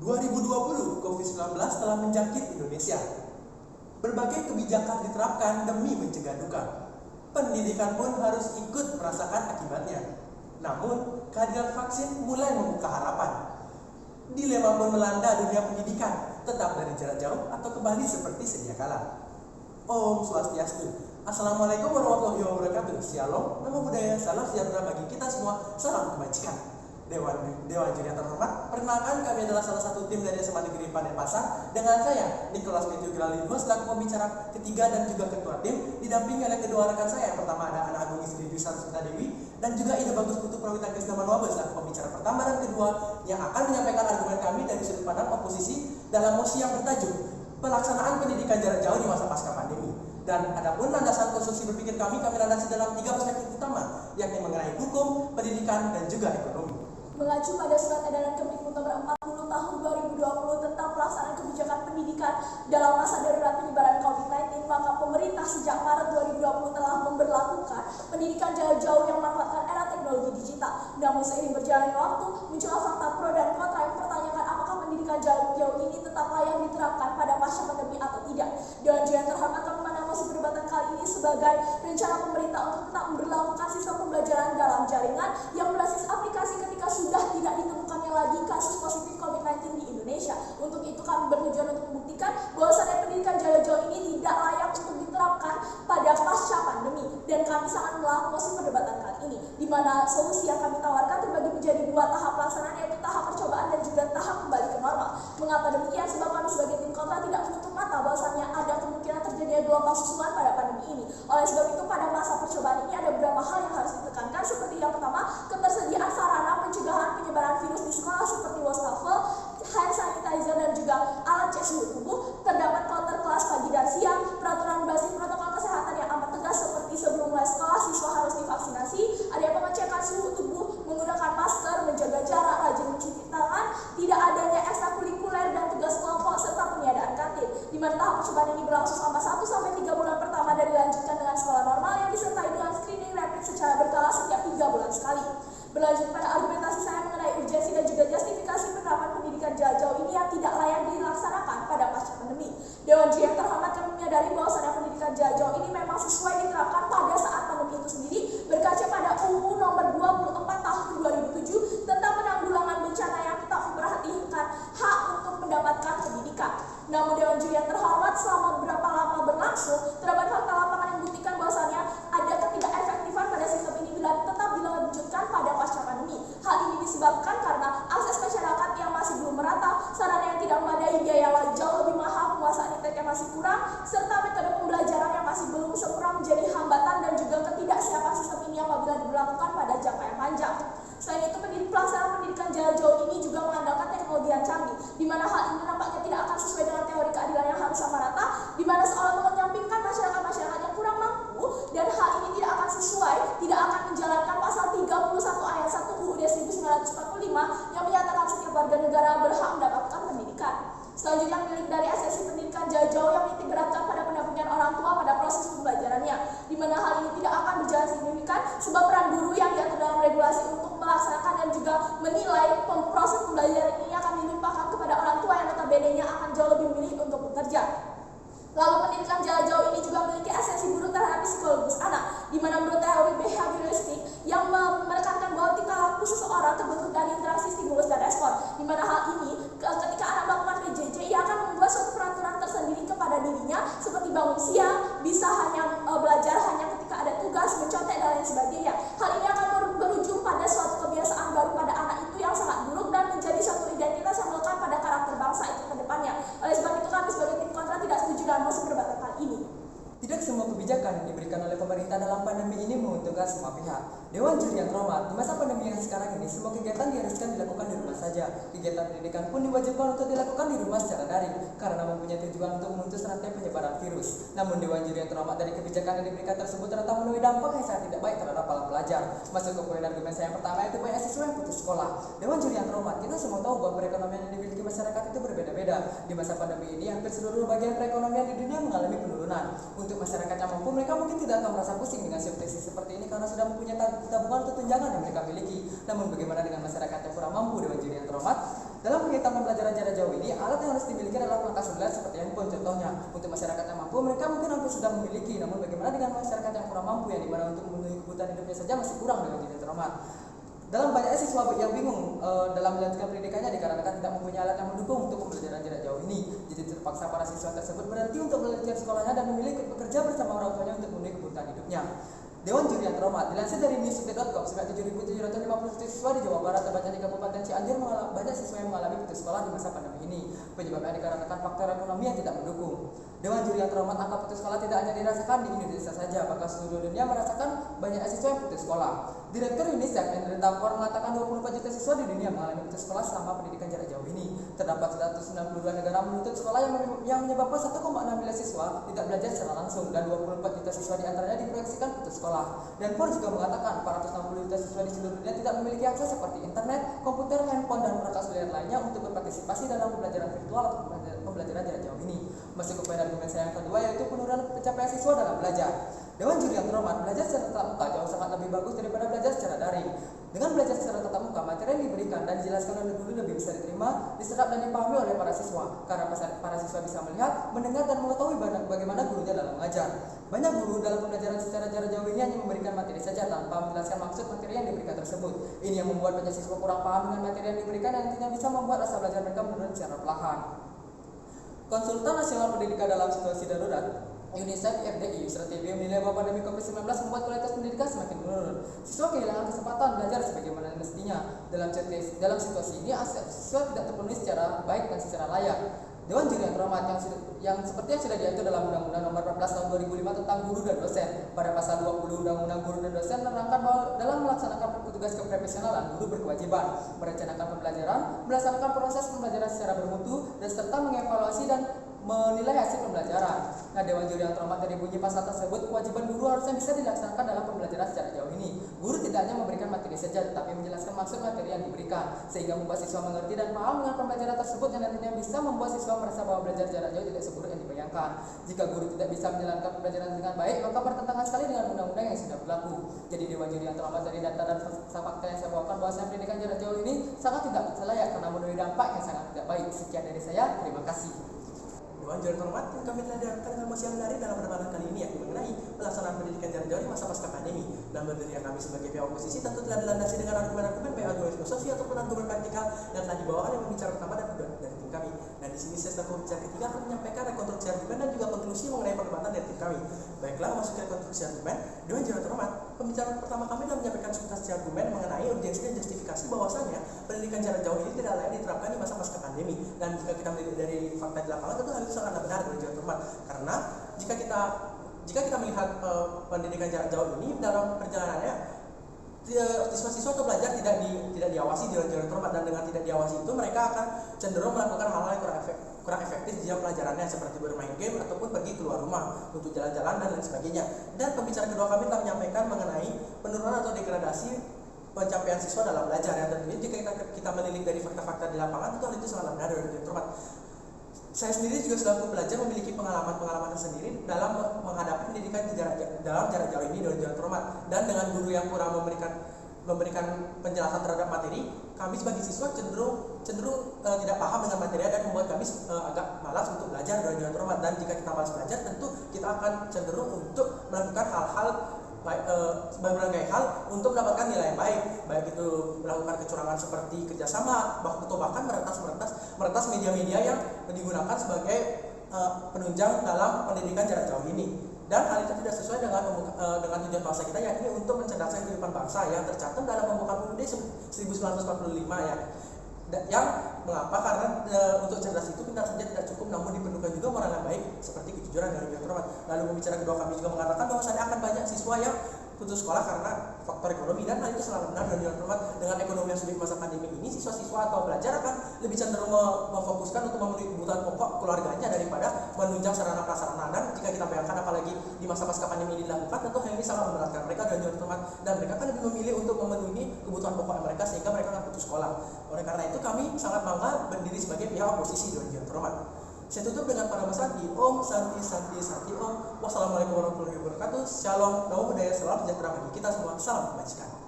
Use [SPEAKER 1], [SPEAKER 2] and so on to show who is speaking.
[SPEAKER 1] 2020, COVID-19 telah menjangkit Indonesia. Berbagai kebijakan diterapkan demi mencegah duka. Pendidikan pun harus ikut merasakan akibatnya. Namun, kehadiran vaksin mulai membuka harapan. Dilema pun melanda dunia pendidikan, tetap dari jarak jauh atau kembali seperti sedia kala. Om Swastiastu. Assalamualaikum warahmatullahi wabarakatuh. Shalom, nama budaya, salam sejahtera bagi kita semua, salam kebajikan. Dewan Juri yang terhormat, perkenalkan kami adalah salah satu tim dari SMA Negeri Padepasa dengan saya, Nicholas Matthew Gilalino, selaku pembicara ketiga dan juga ketua tim, didampingi oleh kedua rekan saya. Yang pertama ada Anak Agung Istri Dwisarta Dewi dan juga Ida Bagus Putu Prawita Krisdaman Wabe selaku pembicara pertama dan kedua yang akan menyampaikan argumen kami dari sudut pandang oposisi dalam mosi yang bertajuk pelaksanaan pendidikan jarak jauh di masa pasca pandemi. Dan adapun landasan konstruksi berpikir kami landasi dalam 3 perspektif utama, yakni mengenai hukum, pendidikan, dan juga ekonomi.
[SPEAKER 2] Mengacu pada Surat Edaran Kemdikbud Nomor 40 Tahun 2020 tentang pelaksanaan kebijakan pendidikan dalam masa darurat penyebaran COVID-19, maka pemerintah sejak Maret 2020 telah memberlakukan pendidikan jarak jauh yang memanfaatkan era teknologi digital. Namun seiring berjalannya waktu, muncul fakta pro dan kontra yang mempertanyakan apakah pendidikan jarak jauh ini tetap layak diterapkan pada pasca pandemi atau tidak. Dewan Juri yang terhormat memandang mosi perdebatan kali ini sebagai rencana pemerintah untuk tetap memberlakukan sistem pembelajaran dalam jaringan yang berbasis aplikasi ketika sudah tidak ditemukannya lagi kasus positif COVID-19 di Indonesia. Untuk itu kami bertujuan untuk membuktikan bahwasannya pendidikan jarak jauh ini tidak layak untuk diterapkan pada pasca pandemi. Dan kami sangat melahap mosi perdebatan kali ini, di mana solusi yang kami tawarkan terbagi menjadi 2 tahap pelaksanaan, yaitu tahap percobaan dan juga tahap kembali ke normal. Mengapa demikian? Sebab kami sebagai tim kontra tidak menutup mata bahwasannya ada kemungkinan terjadinya gelombang susulan pada pandemi ini. Oleh sebab itu pada masa percobaan ini ada beberapa hal yang harus ditekankan, seperti yang pertama, ketersediaan sarana pencegahan penyebaran virus di sekolah seperti wastafel, hand sanitizer, dan juga alat cek suhu tubuh. Terdapat counter kelas pagi dan siang, peraturan berbasis protokol kesehatan yang amat tegas seperti sebelum mulai sekolah siswa harus divaksinasi, ada pengecekan suhu tubuh, menggunakan masker, menjaga jarak, rajin mencuci tangan, tidak adanya ekstrakurikuler dan tugas kelompok, serta peniadaan kantin. Di mana tahap percobaan ini berlangsung selama 1-3 bulan pertama dan dilanjutkan dengan sekolah normal yang disertai dengan screening rapid secara berkala setiap 3 bulan sekali. Berlanjut pada argumentasi saya mengenai urgensi dan juga justifikasi penerapan pendidikan jarak jauh ini yang tidak layak dilaksanakan pada pasca pandemi. Dewan Juri yang terhormat kami menyadari bahwasannya pendidikan jarak jauh ini memang sesuai diterapkan pada saat pandemi itu sendiri, berkaca pada UU Nomor 24 Tahun 2007 tentang penanggulangan bencana yang tetap memperhatikan hak untuk mendapatkan pendidikan. Namun Dewan Juri yang terhormat, selama beberapa lama berlangsung, terdapat fakta lapangan yang membuktikan bahwasannya ada ketidakefektifan pada sistem ini bila tetap dilanjutkan pada pasca pandemi. Hal ini disebabkan karena akses masyarakat yang masih belum merata, sarana yang tidak memadai, biaya yang jauh lebih mahal, penguasaan internet yang masih kurang, serta metode pembelajaran yang masih belum sempurna menjadi hambatan dan juga ketidaksiapan sistem ini apabila diberlakukan pada jangka yang panjang. Selain itu, pelaksanaan pendidikan jarak jauh ini juga mengandalkan teknologi yang canggih, di mana hal ini nampaknya tidak akan sesuai dengan teori keadilan yang harus sama rata, di mana seolah menyampingkan masyarakat yang kurang mampu, dan hal ini tidak akan sesuai, tidak akan menjalankan pasal 31 ayat 1 UUD 1945 yang menyatakan setiap warga negara berhak mendapatkan pendidikan. Selanjutnya, milik dari esensi pendidikan jarak jauh yang menitik beratkan pada pendampingan orang tua pada proses pembelajarannya, di mana hal ini tidak akan berjalan signifikan sebab peran guru yang diatur dalam regulasi untuk melaksanakan dan juga menilai proses pembelajaran ini akan dilimpahkan kepada orang tua yang notabene-nya akan jauh lebih memilih untuk bekerja. Lalu pendidikan jarak jauh ini juga memiliki esensi guru terhadap psikologis anak, di mana menurut teori behavioristik yang menekankan bahwa tingkah laku seseorang terbentuk dari interaksi stimulus dan respon, di mana hal ini ketika anak melakukan PJJ, ia akan membuat suatu peraturan tersendiri kepada dirinya, seperti bangun siang, bisa hanya belajar hanya ketika ada tugas, mencontek, dan lain sebagainya. Hal ini akan berujung pada suatu kebiasaan baru pada anak itu yang sangat buruk dan menjadi suatu identitas yang melekat pada karakter bangsa itu ke depannya. Oleh sebab itu kami sebagai tim kontra tidak setuju dengan mosi perdebatan kali ini.
[SPEAKER 1] Tidak semua kebijakan yang diberikan oleh pemerintah dalam pandemi ini menguntungkan semua pihak. Dewan Juri yang terhormat, di masa pandemi yang sekarang ini, semua kegiatan diharuskan dilakukan di rumah saja. Kegiatan pendidikan pun diwajibkan untuk dilakukan di rumah secara daring, karena mempunyai tujuan untuk memutus rantai penyebaran virus. Namun Dewan Juri yang terhormat, dari kebijakan yang diberikan tersebut ternyata menuai dampak yang sangat tidak baik terhadap para pelajar. Masuk ke poin argumen saya yang pertama, yaitu banyak siswa yang putus sekolah. Dewan Juri yang terhormat, kita semua tahu bahwa perekonomian yang dimiliki masyarakat itu berbeda-beda. Di masa pandemi ini, hampir seluruh bagian perekonomian di dunia mengalami penurunan. Untuk masyarakat yang mampu, mereka mungkin tidak akan merasa pusing dengan situasi seperti ini karena sudah mempunyai tabungan atau tunjangan yang mereka miliki. Namun bagaimana dengan masyarakat yang kurang mampu? Dewan Juri yang terhormat,
[SPEAKER 3] Dalam kegiatan pembelajaran jarak jauh ini, alat yang harus dimiliki adalah perangkat sebelah seperti handphone contohnya. Untuk masyarakat yang mampu, mereka mungkin hampir sudah memiliki. Namun bagaimana dengan masyarakat yang kurang mampu, yang dimana untuk memenuhi kebutuhan hidupnya saja masih kurang dengan dunia terhormat. Dalam banyak siswa yang bingung dalam melanjutkan pendidikannya dikarenakan tidak mempunyai alat yang mendukung untuk pembelajaran jarak jauh ini. Jadi terpaksa para siswa tersebut berhenti untuk melanjutkan sekolahnya dan memilih bekerja bersama orang tuanya untuk memenuhi kebutuhan hidupnya. Dewan Juri yang terhormat, dilansir dari newsdetik.com, sebanyak 7.750 siswa di Jawa Barat terbaca di Kabupaten Cianjur banyak siswa yang mengalami putus sekolah di masa pandemi ini. Penyebabnya dikarenakan faktor ekonomi yang tidak mendukung. Dewan Juri yang terhormat, angka putus sekolah tidak hanya dirasakan di Indonesia saja, bahkan seluruh dunia merasakan banyak siswa yang putus sekolah. Direktur UNICEF Andrew Tamfor mengatakan 24 juta siswa di dunia mengalami putus sekolah selama pendidikan jarak jauh ini. Terdapat 192 negara menutup sekolah yang menyebabkan 1,6 miliar siswa tidak belajar secara langsung dan 24 juta siswa diantaranya diproyeksikan putus sekolah. Dan Pur juga mengatakan 460 juta siswa di seluruh dunia tidak memiliki akses seperti internet, komputer, handphone, dan perangkat seluler lainnya untuk berpartisipasi dalam pembelajaran virtual atau pembelajaran jarak jauh ini. Masuk kepada argumen saya yang kedua, yaitu penurunan pencapaian siswa dalam belajar. Dewan Juri yang terhormat, belajar secara tatap muka jauh sangat lebih bagus daripada belajar secara daring. Dengan belajar secara tatap muka, materi yang diberikan dan dijelaskan oleh guru lebih bisa diterima, diserap dan dipahami oleh para siswa, karena para siswa bisa melihat, mendengar, dan mengetahui bagaimana gurunya dalam mengajar. Banyak guru dalam pembelajaran secara jarak jauh ini hanya memberikan materi saja tanpa menjelaskan maksud materi yang diberikan tersebut. Ini yang membuat banyak siswa kurang paham dengan materi yang diberikan dan nantinya bisa membuat rasa belajar mereka menurun secara perlahan. Konsultan Nasional Pendidikan dalam Situasi Darurat UNICEF FDI strategi menilai bahwa pandemi COVID-19 membuat kualitas pendidikan semakin menurun. Siswa kehilangan kesempatan belajar sebagaimana mestinya. Dalam situasi ini, siswa tidak terpenuhi secara baik dan secara layak. Dewan Juri yang terhormat yang seperti yang sudah diatur dalam Undang-Undang Nomor 14 Tahun 2005 tentang Guru dan Dosen. Pada pasal 20 Undang-Undang Guru dan Dosen menerangkan bahwa dalam melaksanakan tugas keprofesionalan, guru berkewajiban merencanakan pembelajaran, melaksanakan proses pembelajaran secara bermutu, dan serta mengevaluasi dan menilai hasil pembelajaran. Nah, Dewan Juri yang terhormat dari bunyi pasal tersebut, kewajiban guru harusnya bisa dilaksanakan dalam pembelajaran secara jauh ini. Guru tidak hanya memberikan materi saja, tetapi menjelaskan maksud materi yang diberikan, sehingga membuat siswa mengerti dan paham dengan pembelajaran tersebut yang nantinya bisa membuat siswa merasa bahwa belajar jarak jauh tidak seburuk yang dibayangkan. Jika guru tidak bisa menjalankan pembelajaran dengan baik, maka bertentangan sekali dengan undang-undang yang sudah berlaku. Jadi Dewan Juri yang terhormat, dari data dan fakta yang saya bawakan bahwa pendidikan jarak jauh ini sangat tidak layak karena menuai dampak yang sangat tidak baik. Sekian dari saya, terima kasih.
[SPEAKER 1] Dewan Juri terhormat, kami telah diharapkan dengan mosi yang menarik dalam perdebatan kali ini, yakni mengenai pelaksanaan pendidikan jarak jauh di masa pasca pandemi. Dan berdiri kami sebagai pihak oposisi tentu telah dilandasi dengan argumen-argumen baik argumen filosofi ataupun argumen praktikal yang telah dibawakan yang pembicara pertama dan kedua dari tim kami. Dan di sini saya selaku pembicara ketiga akan menyampaikan rekonstruksi argumen dan juga konklusi mengenai perdebatan dari tim kami. Baiklah, masuk ke rekonstruksi argumen. Dewan Juri terhormat, pembicaraan pertama kami telah menyampaikan substansi argumen mengenai urgensi dan justifikasi bahwasannya pendidikan jarak jauh ini tidak layak diterapkan di masa pasca pandemi. Dan jika kita melihat dari fakta di lapangan, tentu hal itu sangatlah benar Dewan Juri terhormat. Karena jika kita melihat pendidikan jarak jauh ini dalam perjalanannya, siswa-siswa atau pelajar tidak diawasi Dewan Juri terhormat, dan dengan tidak diawasi itu mereka akan cenderung melakukan hal-hal yang kurang efektif di jam pelajarannya, seperti bermain game ataupun pergi keluar rumah untuk jalan-jalan dan lain sebagainya. Dan pembicara kedua kami telah menyampaikan mengenai penurunan atau degradasi pencapaian siswa dalam belajar. Ya, tentunya jika kita menilik dari fakta-fakta di lapangan, itu hal itu sangat benar Dewan Juri terhormat. Saya sendiri juga selaku pelajar memiliki pengalaman tersendiri dalam menghadapi pendidikan dalam jarak jauh ini Dewan Juri terhormat. Dan dengan guru yang kurang memberikan penjelasan terhadap materi, kami sebagai siswa cenderung tidak paham dengan materi dan membuat kami agak malas untuk belajar Dewan Juri terhormat. Dan jika kita malas belajar, tentu kita akan cenderung untuk melakukan hal-hal berbagai hal untuk mendapatkan nilai yang baik itu melakukan kecurangan seperti kerjasama atau bahkan meretas media-media yang digunakan sebagai penunjang dalam pendidikan jarak jauh ini. Dan hal itu tidak sesuai dengan tujuan bangsa kita, yakni untuk mencerdaskan kehidupan bangsa yang tercantum dalam pembukaan UUD 1945 ya. Yang mengapa? Karena untuk cerdas itu pintar saja tidak cukup, namun diperlukan juga moral yang baik seperti kejujuran Dewan Juri terhormat. Lalu pembicara kedua kami juga mengatakan bahwa akan banyak siswa yang putus sekolah karena faktor ekonomi, dan hal itu sangat benar Dewan Juri terhormat. Dengan ekonomi yang sulit masa pandemi ini, siswa-siswa atau pelajar akan lebih cenderung memfokuskan untuk memenuhi kebutuhan pokok keluarganya daripada menunjang sarana prasarana. Dan jika kita bayangkan apalagi di masa pasca pandemi ini dilakukan, tentu hal ini sangat memberatkan mereka Dewan Juri terhormat, dan mereka akan lebih memilih untuk memenuhi kebutuhan pokok mereka sehingga mereka akan putus sekolah. Oleh karena itu kami sangat bangga berdiri sebagai pihak oposisi Dewan Juri terhormat. Saya tutup dengan para Santi. Om Santi Santi Santi Om. Wassalamualaikum warahmatullahi wabarakatuh. Shalom, namo buddhaya, salam sejahtera bagi kita semua. Salam kebajikan.